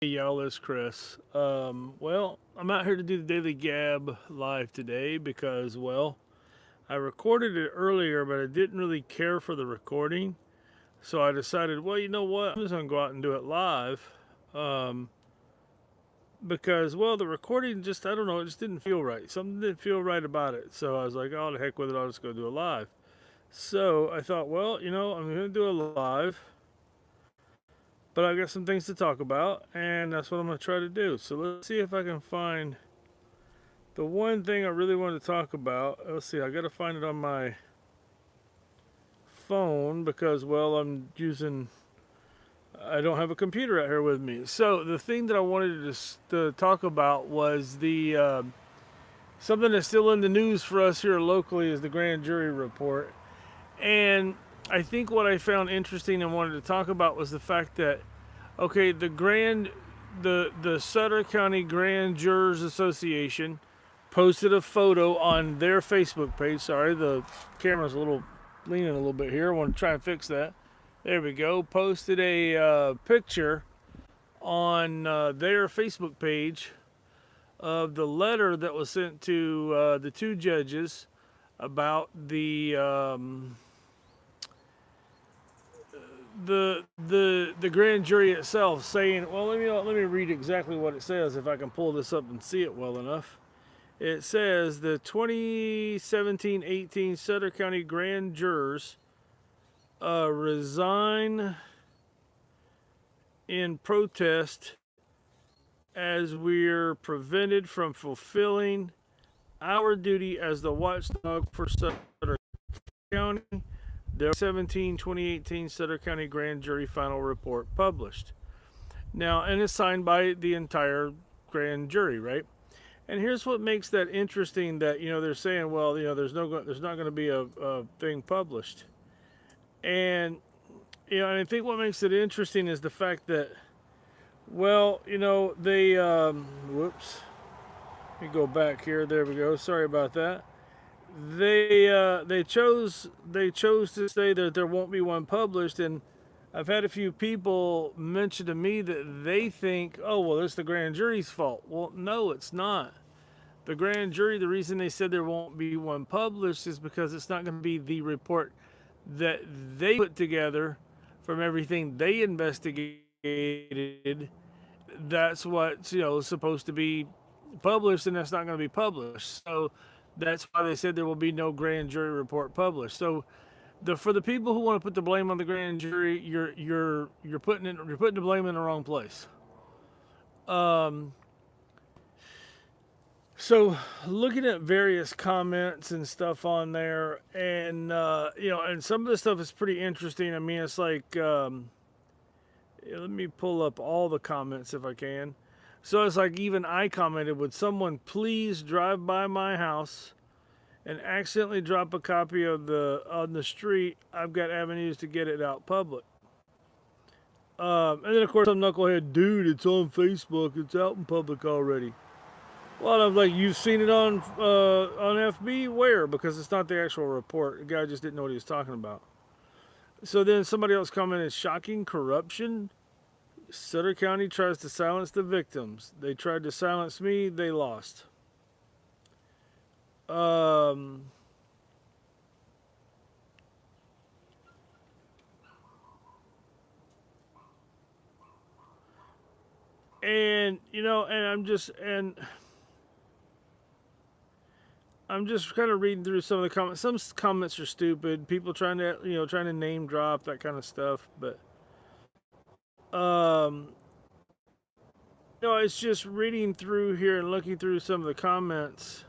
Hey y'all, it's Chris. Well, I'm out here to do the Daily Gab live today because, well, I recorded it earlier, but I didn't really care for the recording. So I decided, well, you know what? I'm just going to go out and do it live. Um, because, well, the recording just, I don't know, it just didn't feel right. Something didn't feel right about it. So I was like, oh, the heck with it, I'll just go do it live. So I thought, well, I'm going to do it live. But I got some things to talk about, and that's what I'm going to try to do. So let's see if I can find the one thing I really wanted to talk about. Let's see, I got to find it on my phone because, well, I don't have a computer out here with me. So the thing that I wanted to talk about was something that's still in the news for us here locally is the grand jury report. And I think what I found interesting and wanted to talk about was the fact that, okay, the Sutter County Grand Jurors Association posted a photo on their Facebook page. Sorry, the camera's a little leaning a little bit here. I want to try and fix that. There we go. Posted a picture on their Facebook page of the letter that was sent to the two judges about the grand jury itself, saying, well, let me read exactly what it says if I can pull this up and see it well enough. It says the 2017-18 Sutter County grand jurors resign in protest as we're prevented from fulfilling our duty as the watchdog for Sutter County. The 2018 Sutter County Grand Jury final report published. Now, and it's signed by the entire grand jury, right? And here's what makes that interesting, that they're saying, well, there's not going to be a thing published. And and I think what makes it interesting is the fact that, well, they whoops. Let me go back here. There we go. Sorry about that. They chose to say that there won't be one published, and I've had a few people mention to me that they think, oh, well, it's the grand jury's fault. Well, no, it's not. The grand jury, the reason they said there won't be one published is because it's not going to be the report that they put together from everything they investigated. That's what's supposed to be published, and that's not going to be published. So that's why they said there will be no grand jury report published. So for the people who want to put the blame on the grand jury, you're putting the blame in the wrong place. So looking at various comments and stuff on there, and and some of the stuff is pretty interesting. I mean, it's like, let me pull up all the comments if I can. So it's like, even I commented, would someone please drive by my house and accidentally drop a copy of the on the street? I've got avenues to get it out public. And then of course some knucklehead, dude, it's on Facebook, it's out in public already. Well, I'm like, you've seen it on FB? Where? Because it's not the actual report. The guy just didn't know what he was talking about. So then somebody else commented, shocking corruption. Sutter County tries to silence the victims. They tried to silence me. They lost. Um, and I'm just kind of reading through some of the comments. Some comments are stupid. People trying to name drop, that kind of stuff. But um, it's just reading through here and looking through some of the comments.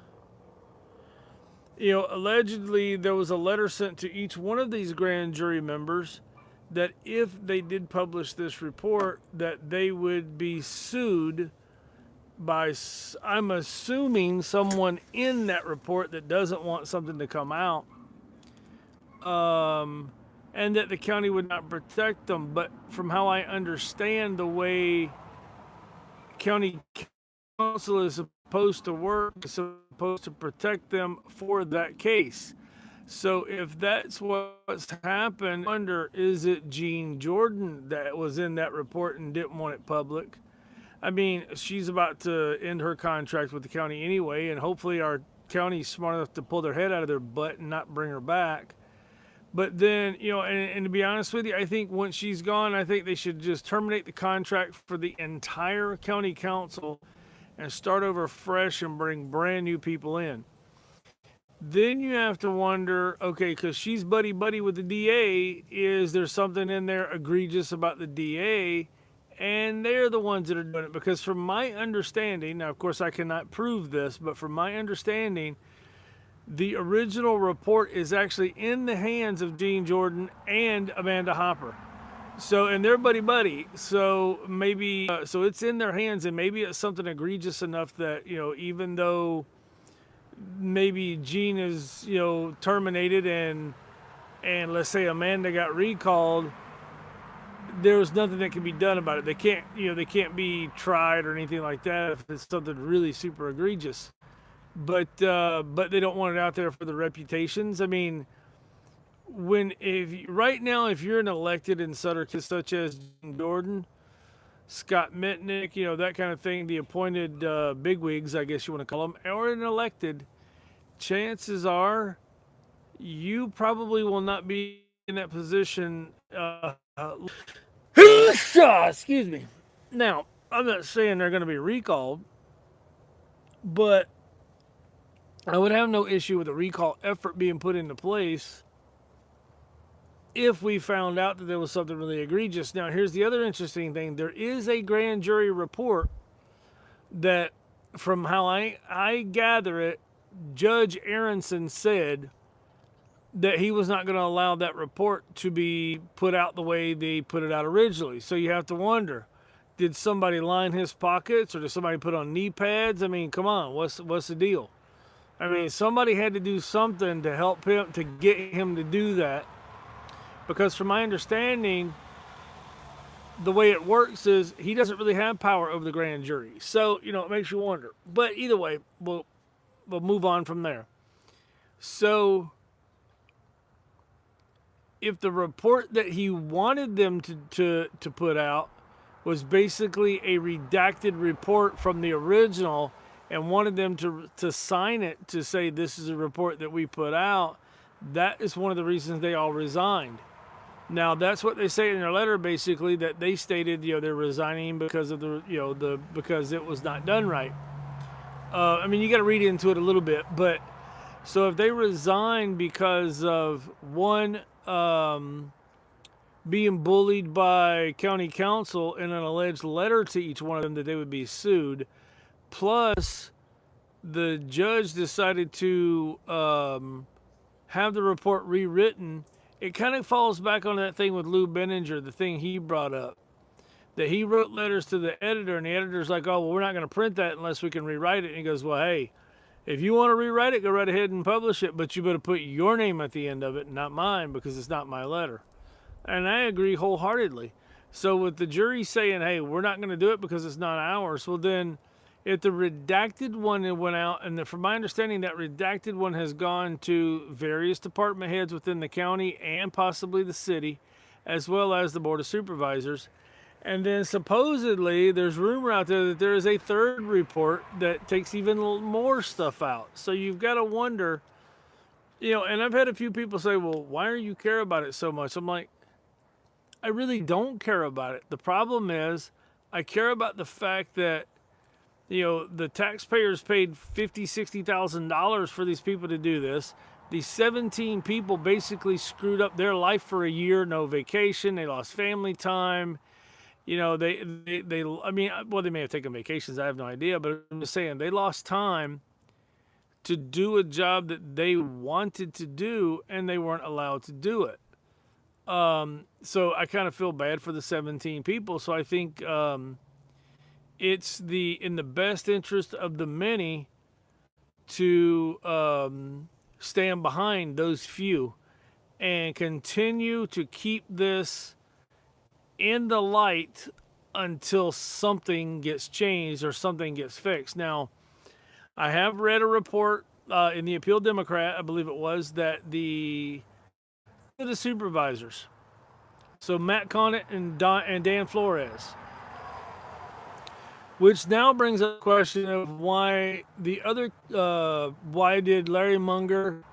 Allegedly there was a letter sent to each one of these grand jury members that if they did publish this report, that they would be sued by, I'm assuming, someone in that report that doesn't want something to come out, and that the county would not protect them. But from how I understand the way county council is supposed to work, is supposed to protect them for that case. So if that's what's happened, I wonder, is it Gene Jordan that was in that report and didn't want it public? I mean, she's about to end her contract with the county anyway, and hopefully our county's smart enough to pull their head out of their butt and not bring her back. But then, and to be honest with you, I think once she's gone, I think they should just terminate the contract for the entire county council and start over fresh and bring brand new people in. Then you have to wonder, okay, because she's buddy buddy with the DA, is there something in there egregious about the DA? And they're the ones that are doing it. Because from my understanding, now of course I cannot prove this, but from my understanding, the original report is actually in the hands of Gene Jordan and Amanda Hopper. So, and they're buddy buddy. So maybe, so it's in their hands, and maybe it's something egregious enough that, even though maybe Gene is, terminated and let's say Amanda got recalled, there was nothing that can be done about it. They can't be tried or anything like that if it's something really super egregious. But they don't want it out there for the reputations. I mean, right now, if you're an elected in Sutter, such as Jordan, Scott Mitnick, that kind of thing, the appointed bigwigs, I guess you want to call them, or an elected, chances are you probably will not be in that position. Excuse me. Now, I'm not saying they're going to be recalled, but I would have no issue with a recall effort being put into place if we found out that there was something really egregious. Now, here's the other interesting thing. There is a grand jury report that, from how I gather it, Judge Aronson said that he was not going to allow that report to be put out the way they put it out originally. So you have to wonder, did somebody line his pockets, or did somebody put on knee pads? I mean, come on, what's the deal? I mean, somebody had to do something to help him, to get him to do that. Because from my understanding, the way it works is he doesn't really have power over the grand jury. So, it makes you wonder. But either way, we'll move on from there. So, if the report that he wanted them to put out was basically a redacted report from the original and wanted them to sign it to say this is a report that we put out, that is one of the reasons they all resigned. Now, that's what they say in their letter, basically, that they stated, they're resigning because of because it was not done right. I mean, you got to read into it a little bit, but so if they resign because of one, being bullied by county council in an alleged letter to each one of them that they would be sued, plus the judge decided to have the report rewritten, it kind of falls back on that thing with Lou Benninger, the thing he brought up, that he wrote letters to the editor, and the editor's like, oh, well, we're not going to print that unless we can rewrite it. And he goes, well, hey, if you want to rewrite it, go right ahead and publish it, but you better put your name at the end of it, not mine, because it's not my letter. And I agree wholeheartedly. So with the jury saying, hey, we're not going to do it because it's not ours, well then, if the redacted one went out, and from my understanding, that redacted one has gone to various department heads within the county and possibly the city, as well as the Board of Supervisors. And then supposedly there's rumor out there that there is a third report that takes even more stuff out. So you've got to wonder, and I've had a few people say, well, why do you care about it so much? I'm like, I really don't care about it. The problem is I care about the fact that the taxpayers paid $50,000, $60,000 for these people to do this. These 17 people basically screwed up their life for a year, no vacation. They lost family time. They may have taken vacations. I have no idea, but I'm just saying they lost time to do a job that they wanted to do, and they weren't allowed to do it. So I kind of feel bad for the 17 people. So I think, it's in the best interest of the many to stand behind those few and continue to keep this in the light until something gets changed or something gets fixed. Now, I have read a report in the Appeal Democrat, I believe it was, that the supervisors, so Matt Conant and Dan Flores, Which now brings up the question of why did Larry Munger,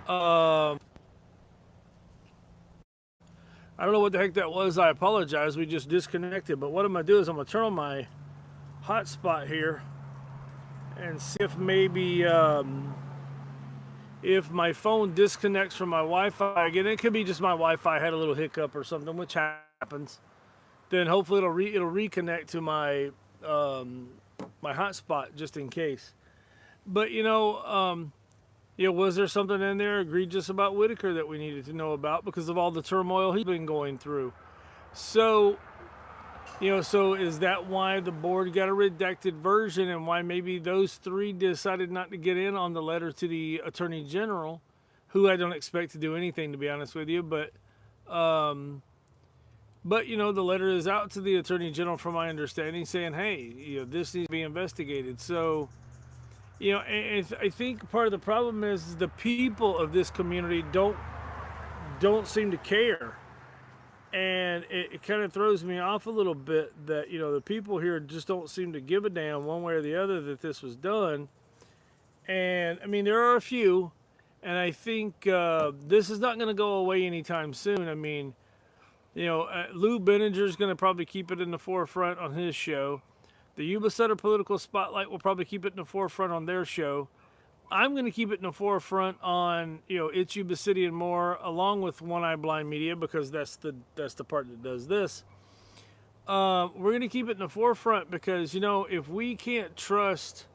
uh, I don't know what the heck that was. I apologize. We just disconnected. But what I'm going to do is I'm going to turn on my hotspot here and see if maybe if my phone disconnects from my Wi-Fi again. It could be just my Wi-Fi had a little hiccup or something, which happens. Then hopefully it'll reconnect to my my hotspot just in case. But was there something in there egregious about Whitaker that we needed to know about because of all the turmoil he's been going through? So, so is that why the board got a redacted version and why maybe those three decided not to get in on the letter to the Attorney General, who I don't expect to do anything, to be honest with you, but the letter is out to the Attorney General, from my understanding, saying, hey, this needs to be investigated. So, and I think part of the problem is the people of this community don't seem to care, and it kind of throws me off a little bit that the people here just don't seem to give a damn one way or the other that this was done. And I mean, there are a few, and I think this is not going to go away anytime soon. I mean, Lou Benninger is going to probably keep it in the forefront on his show. The Yuba Sutter Political Spotlight will probably keep it in the forefront on their show. I'm going to keep it in the forefront on It's Yuba City and More, along with One Eye Blind Media, because that's the part that does this. We're going to keep it in the forefront because if we can't trust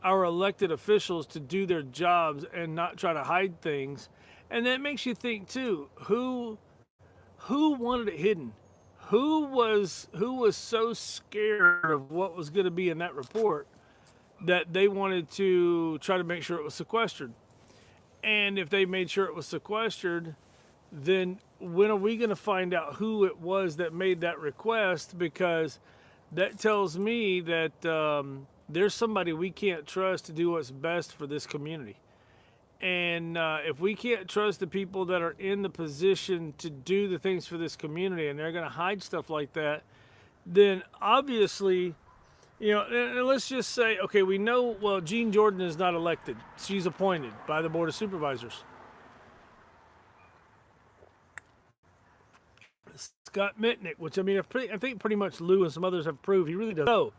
our elected officials to do their jobs and not try to hide things, and that makes you think too, who wanted it hidden? Who was so scared of what was going to be in that report that they wanted to try to make sure it was sequestered? And if they made sure it was sequestered, then when are we going to find out who it was that made that request? Because that tells me that there's somebody we can't trust to do what's best for this community. And if we can't trust the people that are in the position to do the things for this community, and they're going to hide stuff like that, then obviously, and let's just say, okay, we know, well, Jean Jordan is not elected. She's appointed by the Board of Supervisors. Scott Mitnick, which I mean, I think pretty much Lou and some others have proved he really does. So,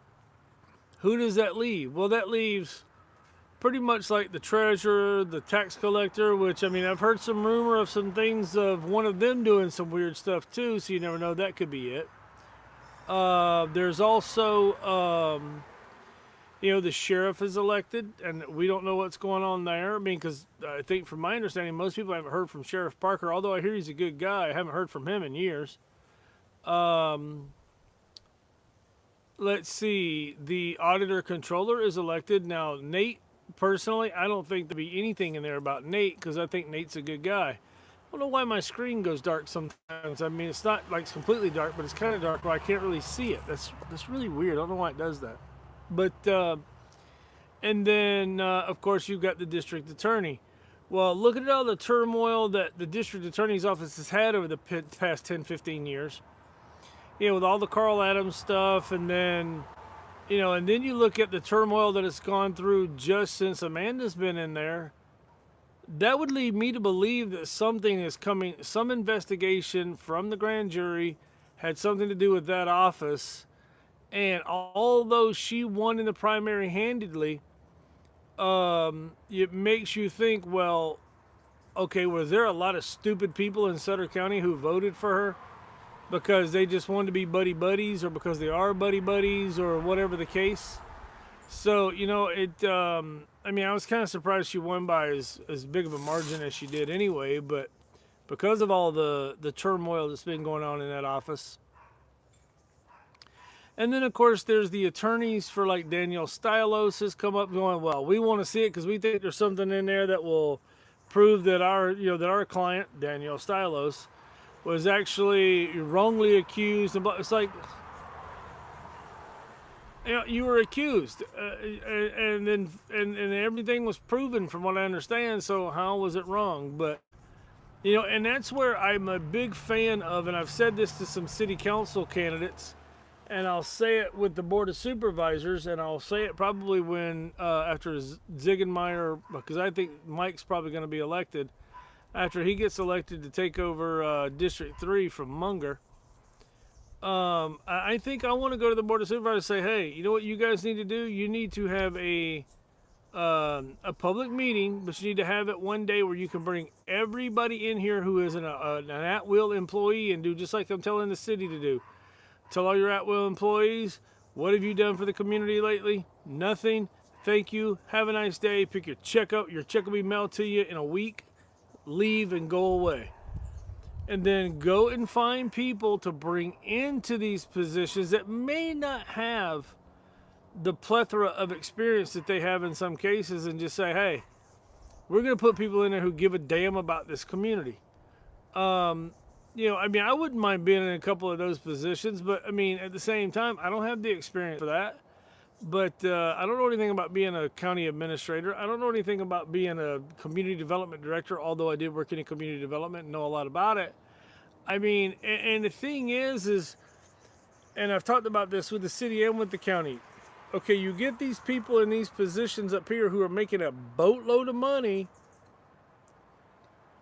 who does that leave? Well, that leaves pretty much like the treasurer, the tax collector, which I mean, I've heard some rumor of some things of one of them doing some weird stuff too, so you never know, that could be it. There's also, the sheriff is elected, and we don't know what's going on there. I mean, because I think from my understanding, most people haven't heard from Sheriff Parker, although I hear he's a good guy. I haven't heard from him in years. Let's see, the auditor controller is elected. Now, Nate, personally, I don't think there'll be anything in there about Nate because I think Nate's a good guy. I don't know why my screen goes dark sometimes. I mean, it's not like it's completely dark, but it's kind of dark where I can't really see it. That's really weird. I don't know why it does that. But, and then, of course, you've got the district attorney. Well, look at all the turmoil that the district attorney's office has had over the past 10, 15 years. With all the Carl Adams stuff, and then and then you look at the turmoil that it's gone through just since Amanda's been in there. That would lead me to believe that something is coming, some investigation from the grand jury had something to do with that office. And although she won in the primary handedly, it makes you think, well, okay, was there a lot of stupid people in Sutter County who voted for her because they just wanted to be buddy buddies, or because they are buddy buddies, or whatever the case? So, I mean, I was kind of surprised she won by as big of a margin as she did anyway, but because of all the turmoil that's been going on in that office. And then, of course, there's the attorneys for, like, Danielle Stylos has come up going, well, we want to see it because we think there's something in there that will prove that our client, Danielle Stylos, was actually wrongly accused. It's like, you were accused, and then everything was proven from what I understand. So how was it wrong? But and that's where I'm a big fan of, and I've said this to some city council candidates and I'll say it with the Board of Supervisors, and I'll say it probably when after Ziegenmeyer, because I think Mike's probably going to be elected after he gets elected to take over District 3 from Munger. I think I want to go to the Board of Supervisors and say, hey, you know what you guys need to do? You need to have a public meeting, but you need to have it one day where you can bring everybody in here who is an at-will employee and do just like I'm telling the city to do. Tell all your at-will employees, what have you done for the community lately? Nothing. Thank you. Have a nice day. Pick your check up. Your check will be mailed to you in a week. Leave and go away. And then go and find people to bring into these positions that may not have the plethora of experience that they have in some cases, and just say, hey, we're going to put people in there who give a damn about this community. I wouldn't mind being in a couple of those positions, but I mean, at the same time, I don't have the experience for that. But I don't know anything about being a county administrator. I don't know anything about being a community development director, although I did work in community development and know a lot about it. I mean, and the thing is, and I've talked about this with the city and with the county. Okay, you get these people in these positions up here who are making a boatload of money,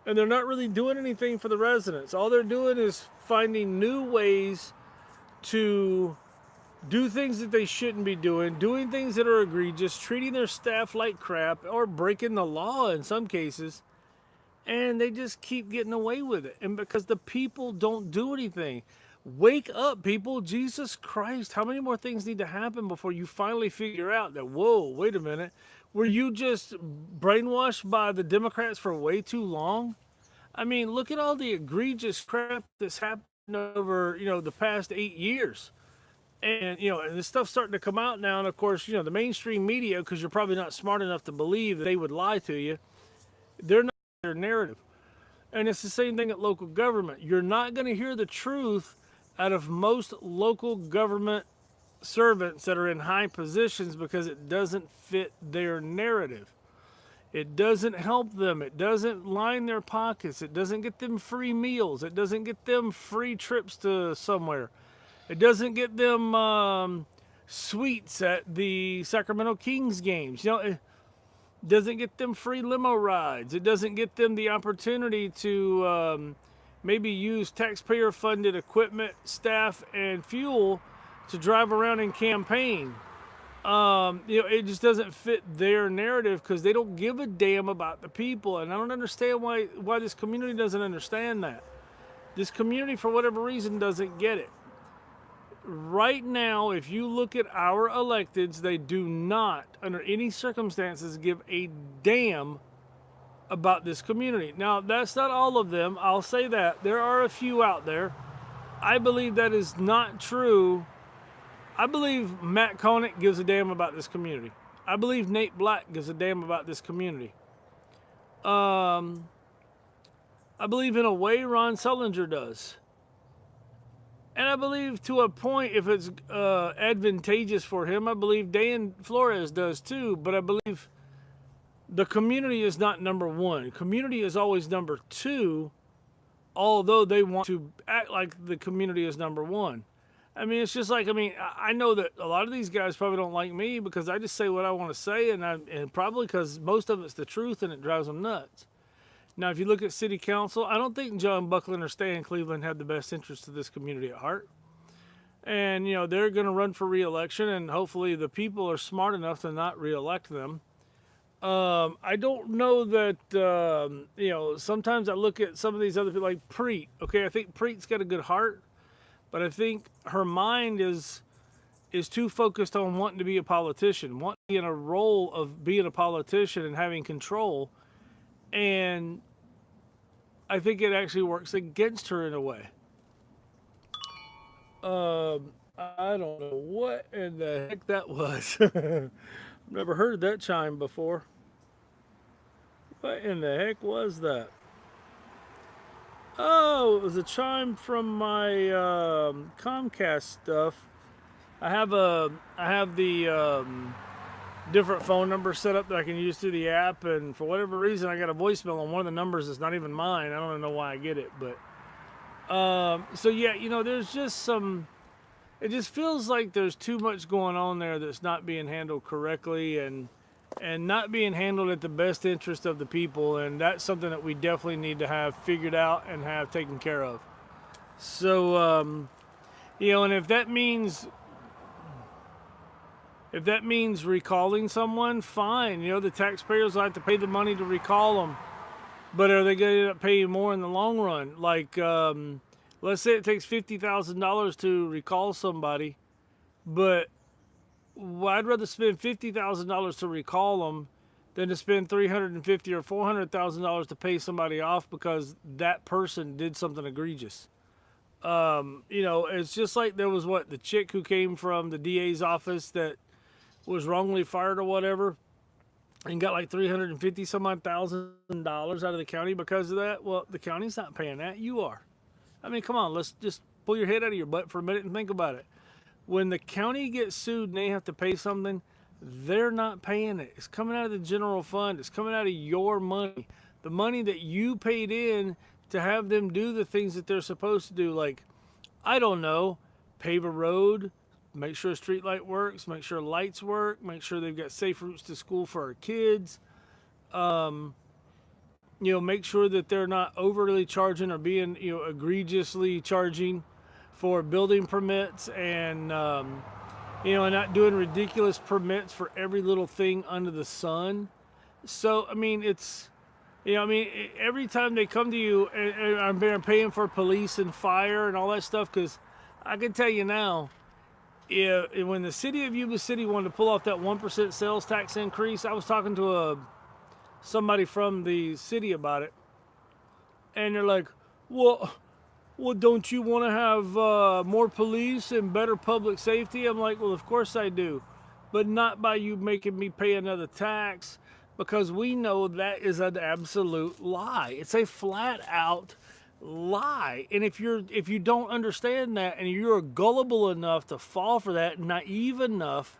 and they're not really doing anything for the residents. All they're doing is finding new ways to do things that they shouldn't be doing things that are egregious, treating their staff like crap, or breaking the law in some cases, and they just keep getting away with it. And because the people don't do anything. Wake up, people. Jesus Christ, how many more things need to happen before you finally figure out that, whoa, wait a minute, were you just brainwashed by the Democrats for way too long? I mean, look at all the egregious crap that's happened over, the past 8 years. And, and this stuff's starting to come out now. And of course, the mainstream media, because you're probably not smart enough to believe that they would lie to you, they're not their narrative. And it's the same thing at local government. You're not going to hear the truth out of most local government servants that are in high positions because it doesn't fit their narrative. It doesn't help them. It doesn't line their pockets. It doesn't get them free meals. It doesn't get them free trips to somewhere. It doesn't get them suites at the Sacramento Kings games. It doesn't get them free limo rides. It doesn't get them the opportunity to maybe use taxpayer-funded equipment, staff, and fuel to drive around and campaign. It just doesn't fit their narrative because they don't give a damn about the people. And I don't understand why this community doesn't understand that. This community, for whatever reason, doesn't get it. Right now, if you look at our electeds, they do not, under any circumstances, give a damn about this community. Now, that's not all of them. I'll say that. There are a few out there. I believe that is not true. I believe Matt Koenig gives a damn about this community. I believe Nate Black gives a damn about this community. I believe in a way Ron Sullinger does. And I believe to a point, if it's advantageous for him, I believe Dan Flores does too. But I believe the community is not number one. Community is always number two, although they want to act like the community is number one. I mean, it's just like, I know that a lot of these guys probably don't like me because I just say what I want to say, and probably because most of it's the truth and it drives them nuts. Now, if you look at city council, I don't think John Buckland or Stan Cleveland had the best interest of this community at heart. And, they're going to run for re-election, and hopefully the people are smart enough to not re-elect them. I don't know that, sometimes I look at some of these other people like Preet. Okay, I think Preet's got a good heart, but I think her mind is too focused on wanting to be a politician, wanting to be in a role of being a politician and having control. And I think it actually works against her in a way. I don't know what in the heck that was. Never heard that chime before. What in the heck was that? Oh, it was a chime from my Comcast stuff. I have the different phone numbers set up that I can use through the app, and for whatever reason I got a voicemail on one of the numbers that's not even mine. I don't know why I get it, but so yeah, there's just some it just feels like there's too much going on there that's not being handled correctly, and not being handled at the best interest of the people, and that's something that we definitely need to have figured out and have taken care of. So and if that means recalling someone, fine. The taxpayers will have to pay the money to recall them, but are they going to end up paying more in the long run? Like, let's say it takes $50,000 to recall somebody, but I'd rather spend $50,000 to recall them than to spend $350,000 or $400,000 to pay somebody off because that person did something egregious. It's just like there was the chick who came from the DA's office that was wrongly fired or whatever, and got like $350 some odd thousand dollars out of the county because of that. Well, the county's not paying that. You are. I mean, come on, let's just pull your head out of your butt for a minute and think about it. When the county gets sued and they have to pay something, they're not paying it. It's coming out of the general fund. It's coming out of your money. The money that you paid in to have them do the things that they're supposed to do. Like, I don't know, pave a road, make sure a street light works, make sure lights work, make sure they've got safe routes to school for our kids. Make sure that they're not overly charging or being, egregiously charging for building permits, and and not doing ridiculous permits for every little thing under the sun. So, I mean, every time they come to you and I'm paying for police and fire and all that stuff, because I can tell you now, when the city of Yuba City wanted to pull off that 1% sales tax increase, I was talking to somebody from the city about it, and they're like, well, don't you want to have more police and better public safety? I'm like, well, of course I do, but not by you making me pay another tax, because we know that is an absolute lie. It's a flat out lie. And if you don't understand that, and you're gullible enough to fall for that, naive enough,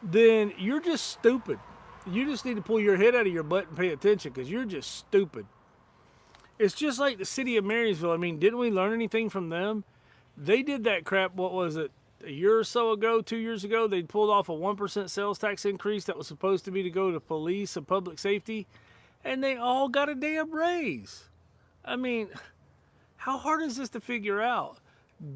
then you're just stupid. You just need to pull your head out of your butt and pay attention, because you're just stupid. It's just like the city of Marysville. I mean, didn't we learn anything from them? They did that crap, what was it, a year or so ago, 2 years ago? They pulled off a 1% sales tax increase that was supposed to be to go to police and public safety, and they all got a damn raise. I mean, how hard is this to figure out?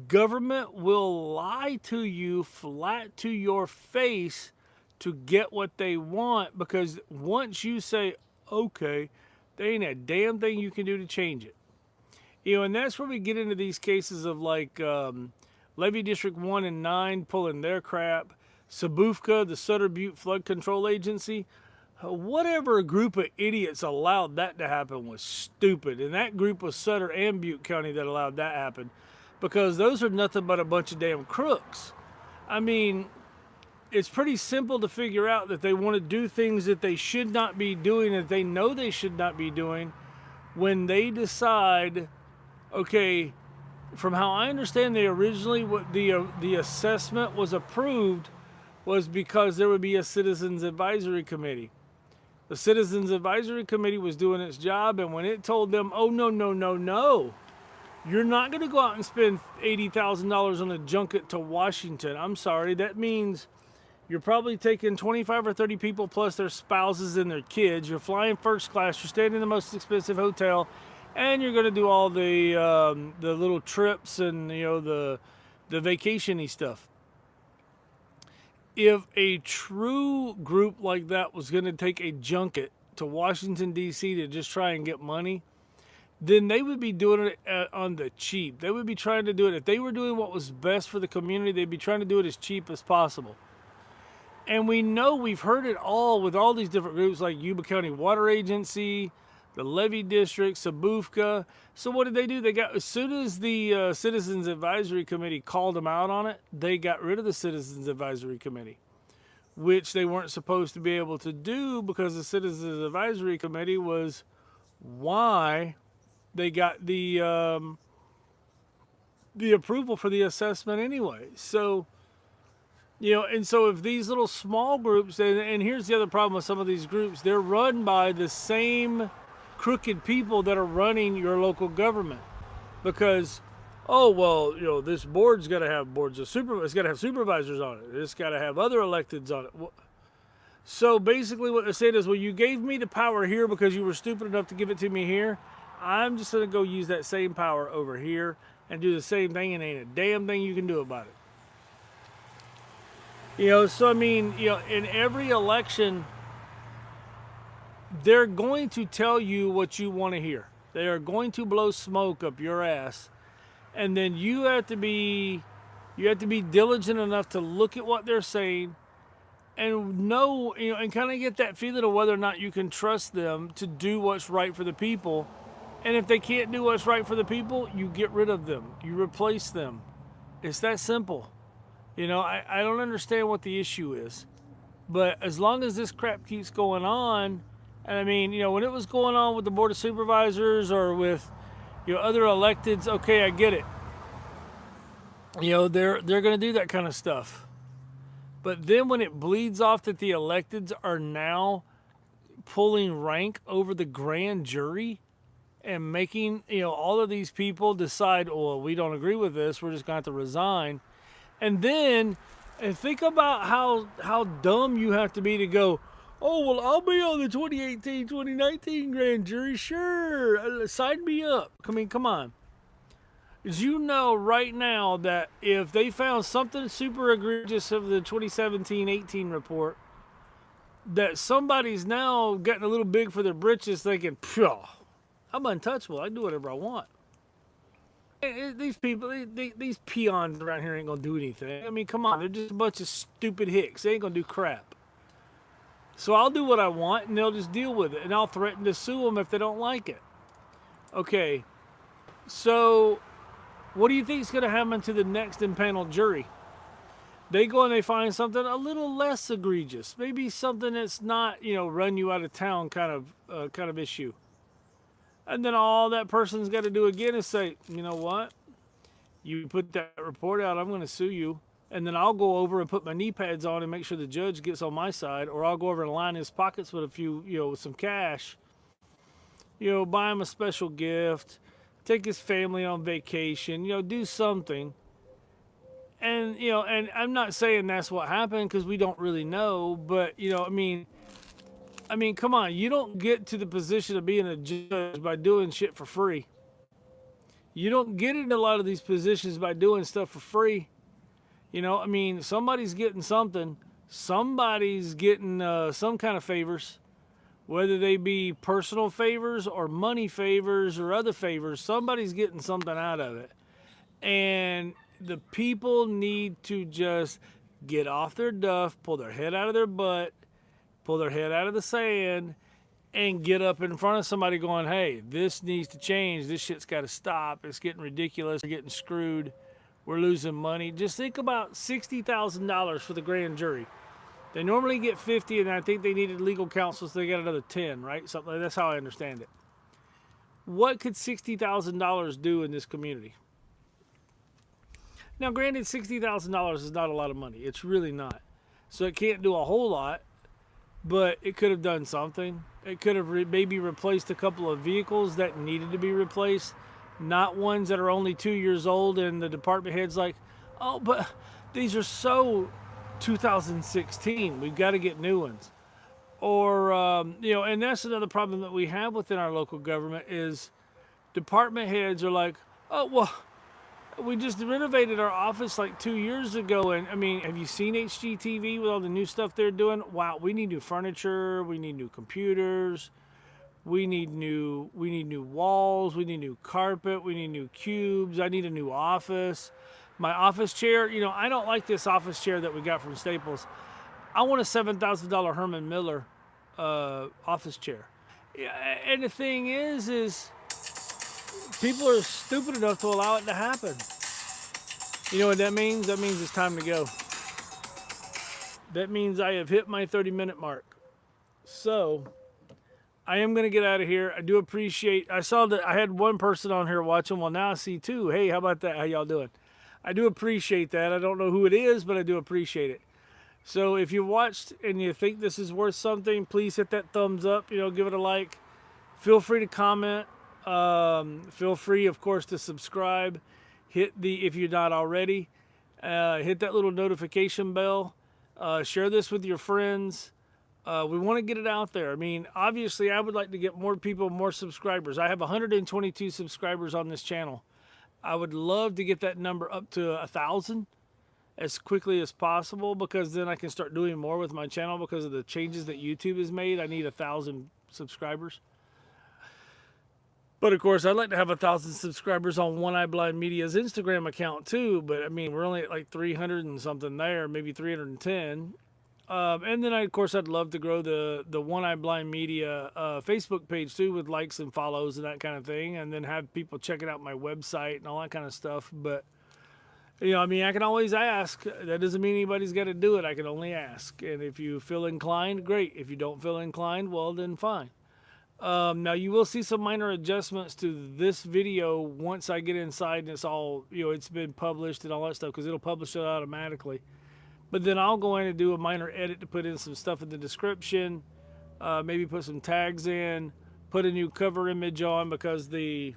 Government will lie to you flat to your face to get what they want, because once you say, okay, there ain't a damn thing you can do to change it. And that's where we get into these cases of like Levy District 1 and 9 pulling their crap, Sabufka, the Sutter Butte Flood Control Agency. Whatever group of idiots allowed that to happen was stupid. And that group was Sutter and Butte County that allowed that happen, because those are nothing but a bunch of damn crooks. I mean, it's pretty simple to figure out that they want to do things that they should not be doing, that they know they should not be doing, when they decide, okay, from how I understand, they originally, what the assessment was approved was because there would be a Citizens Advisory Committee. The Citizens Advisory Committee was doing its job, and when it told them, oh, no, you're not going to go out and spend $80,000 on a junket to Washington. I'm sorry, that means you're probably taking 25 or 30 people plus their spouses and their kids. You're flying first class. You're staying in the most expensive hotel, and you're going to do all the little trips and the vacation-y stuff. If a true group like that was going to take a junket to Washington, D.C. to just try and get money, then they would be doing it on the cheap. They would be trying to do it. If they were doing what was best for the community, they'd be trying to do it as cheap as possible. And we know, we've heard it all with all these different groups like Yuba County Water Agency, the Levy District, Sabufka. So what did they do? As soon as the Citizens Advisory Committee called them out on it, they got rid of the Citizens Advisory Committee, which they weren't supposed to be able to do, because the Citizens Advisory Committee was why they got the approval for the assessment anyway. So, and so if these little small groups, and here's the other problem with some of these groups, they're run by the same crooked people that are running your local government. Because, oh well, this board's got to have it's got to have supervisors on it. It's got to have other electeds on it. So basically, what they're saying is, well, you gave me the power here because you were stupid enough to give it to me here. I'm just gonna go use that same power over here and do the same thing, and ain't a damn thing you can do about it. So I mean, in every election, they're going to tell you what you want to hear. They are going to blow smoke up your ass, and then you have to be diligent enough to look at what they're saying and know, and kind of get that feeling of whether or not you can trust them to do what's right for the people. And if they can't do what's right for the people, you get rid of them. You replace them. It's that simple. I don't understand what the issue is. But as long as this crap keeps going on, and I mean, when it was going on with the Board of Supervisors or with, other electeds, okay, I get it. They're going to do that kind of stuff. But then when it bleeds off that the electeds are now pulling rank over the grand jury and making, all of these people decide, oh, we don't agree with this, we're just going to have to resign. And then, and think about how dumb you have to be to go, oh, well, I'll be on the 2018, 2019 grand jury, sure, sign me up. I mean, come on. As you know right now that if they found something super egregious of the 2017-18 report, that somebody's now getting a little big for their britches thinking, phew, I'm untouchable. I can do whatever I want. These people, these peons around here ain't going to do anything. I mean, come on. They're just a bunch of stupid hicks. They ain't going to do crap. So I'll do what I want, and they'll just deal with it. And I'll threaten to sue them if they don't like it. Okay. So what do you think is going to happen to the next impaneled jury? They go and they find something a little less egregious. Maybe something that's not, run you out of town kind of issue. And then all that person's got to do again is say, you know what? You put that report out, I'm going to sue you. And then I'll go over and put my knee pads on and make sure the judge gets on my side. Or I'll go over and line his pockets with a few, with some cash. Buy him a special gift. Take his family on vacation. Do something. And, and I'm not saying that's what happened because we don't really know. But, I mean, come on. You don't get to the position of being a judge by doing shit for free. You don't get into a lot of these positions by doing stuff for free. I mean, somebody's getting something. Somebody's getting some kind of favors. Whether they be personal favors or money favors or other favors, somebody's getting something out of it. And the people need to just get off their duff, pull their head out of their butt, pull their head out of the sand, and get up in front of somebody going, hey, this needs to change. This shit's got to stop. It's getting ridiculous. We're getting screwed. We're losing money. Just think about $60,000 for the grand jury. They normally get 50, and I think they needed legal counsel, so they got another 10, right? Something. That's how I understand it. What could $60,000 do in this community? Now, granted, $60,000 is not a lot of money. It's really not. So it can't do a whole lot, but it could have done something. It could have maybe replaced a couple of vehicles that needed to be replaced, not ones that are only 2 years old, and the department head's like, oh, but these are so 2016. We've got to get new ones. Or, and that's another problem that we have within our local government is department heads are like, oh, well, we just renovated our office like 2 years ago. And I mean, have you seen HGTV with all the new stuff they're doing? Wow, we need new furniture. We need new computers. We need new walls. We need new carpet. We need new cubes. I need a new office. My office chair, I don't like this office chair that we got from Staples. I want a $7,000 Herman Miller office chair. And the thing is people are stupid enough to allow it to happen. You know what that means? That means it's time to go. That means I have hit my 30-minute mark. So I am going to get out of here. I do appreciate, I saw that I had one person on here watching. Well, now I see two. Hey, how about that? How y'all doing? I do appreciate that. I don't know who it is, but I do appreciate it. So if you watched and you think this is worth something, please hit that thumbs up, give it a like. Feel free to comment. Feel free, of course, to subscribe. if you're not already, hit that little notification bell. Share this with your friends. We want to get it out there. I mean, obviously, I would like to get more people, more subscribers. I have 122 subscribers on this channel. I would love to get that number up to 1,000 as quickly as possible, because then I can start doing more with my channel because of the changes that YouTube has made. I need 1,000 subscribers. But of course, I'd like to have 1,000 subscribers on One Eye Blind Media's Instagram account too. But I mean, we're only at like 300 and something there, maybe 310. And then, of course, I'd love to grow the One Eye Blind Media Facebook page too, with likes and follows and that kind of thing, and then have people checking out my website and all that kind of stuff. But you know, I mean, I can always ask. That doesn't mean anybody's got to do it. I can only ask. And if you feel inclined, great. If you don't feel inclined, well, then fine. Now, you will see some minor adjustments to this video once I get inside and it's all, you know, it's been published and all that stuff, because it'll publish it automatically. But then I'll go in and do a minor edit to put in some stuff in the description, maybe put some tags in, put a new cover image on, because the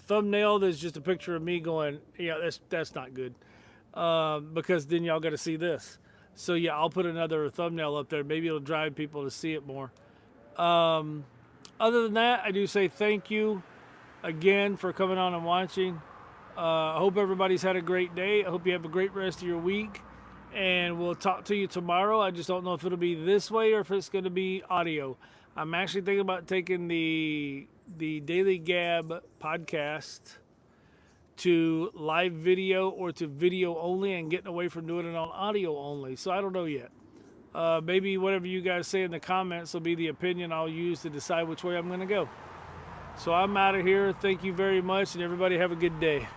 thumbnail, there's just a picture of me going, yeah, that's not good, because then y'all got to see this. So yeah, I'll put another thumbnail up there. Maybe it'll drive people to see it more. Other than that, I do say thank you again for coming on and watching. I hope everybody's had a great day. I hope you have a great rest of your week, and we'll talk to you tomorrow. I just don't know if it'll be this way or if it's going to be audio. I'm actually thinking about taking the Daily Gab podcast to live video or to video only, and getting away from doing it on audio only. So I don't know yet. Maybe whatever you guys say in the comments will be the opinion I'll use to decide which way I'm going to go. So I'm out of here. Thank you very much, and everybody have a good day.